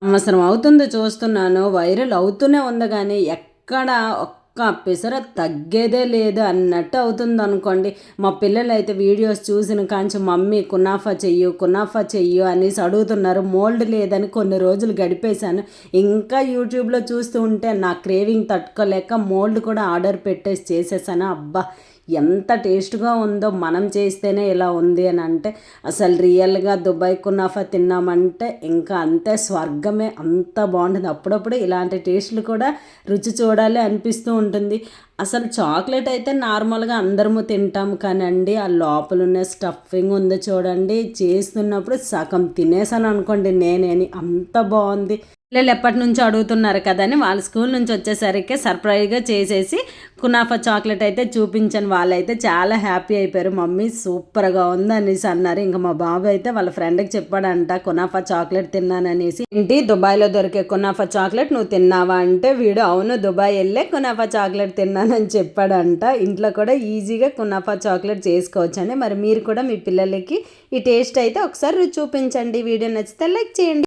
సంవత్సరం అవుతుంది చూస్తున్నాను. వైరల్ అవుతూనే ఉంది గానీ, ఎక్కడ ఒక్క పిసర తగ్గేదే లేదు అన్నట్టు అవుతుందనుకోండి. మా పిల్లలైతే వీడియోస్ చూసిన కాంచి మమ్మీ కునాఫా చెయ్యు, కునాఫా చెయ్యు అనేసి అడుగుతున్నారు. మోల్డ్ లేదని కొన్ని రోజులు గడిపేశాను. ఇంకా యూట్యూబ్‌లో చూస్తూ ఉంటే నా క్రేవింగ్ తట్టుకోలేక మోల్డ్ కూడా ఆర్డర్ పెట్టేసి చేసేసాను. అబ్బా! ఎంత టేస్ట్‌గా ఉందో మనం చేస్తేనే ఇలా ఉంది అని అంటే, అసలు రియల్‌గా దుబాయ్ కునాఫా తిన్నామంటే ఇంకా అంతే స్వర్గమే. అంత బాగుంటుంది. అప్పుడప్పుడు ఇలాంటి టేస్టులు కూడా రుచి చూడాలి అనిపిస్తూ ఉంటుంది. అసలు చాక్లెట్ అయితే నార్మల్‌గా అందరము తింటాం కానండి, ఆ లోపలున్న స్టఫింగ్ ఉంది చూడండి, చేస్తున్నప్పుడు సగం తినేసాను అనుకోండి నేనేని. అంత బాగుంది. పిల్లలు ఎప్పటినుంచో అడుగుతున్నారు కదా అని వాళ్ళ స్కూల్ నుంచి వచ్చేసరికి సర్ప్రైజ్గా చేసేసి కునాఫా చాక్లెట్ అయితే చూపించాను. వాళ్ళైతే చాలా హ్యాపీ అయిపోయారు. మమ్మీ సూపర్గా ఉంది అనేసి అన్నారు. ఇంకా మా బాబు అయితే వాళ్ళ ఫ్రెండ్కి చెప్పాడంట కునాఫా చాక్లెట్ తిన్నాననేసి. ఏంటి దుబాయ్లో దొరికే కునాఫా చాక్లెట్ నువ్వు తిన్నావా అంటే, వీడు అవును దుబాయ్ వెళ్ళే కునాఫా చాక్లెట్ తిన్నానని చెప్పాడంట. ఇంట్లో కూడా ఈజీగా కునాఫా చాక్లెట్ చేసుకోవచ్చని. మరి మీరు కూడా మీ పిల్లలకి ఈ టేస్ట్ అయితే ఒకసారి చూపించండి. వీడియో నచ్చితే లైక్ చేయండి.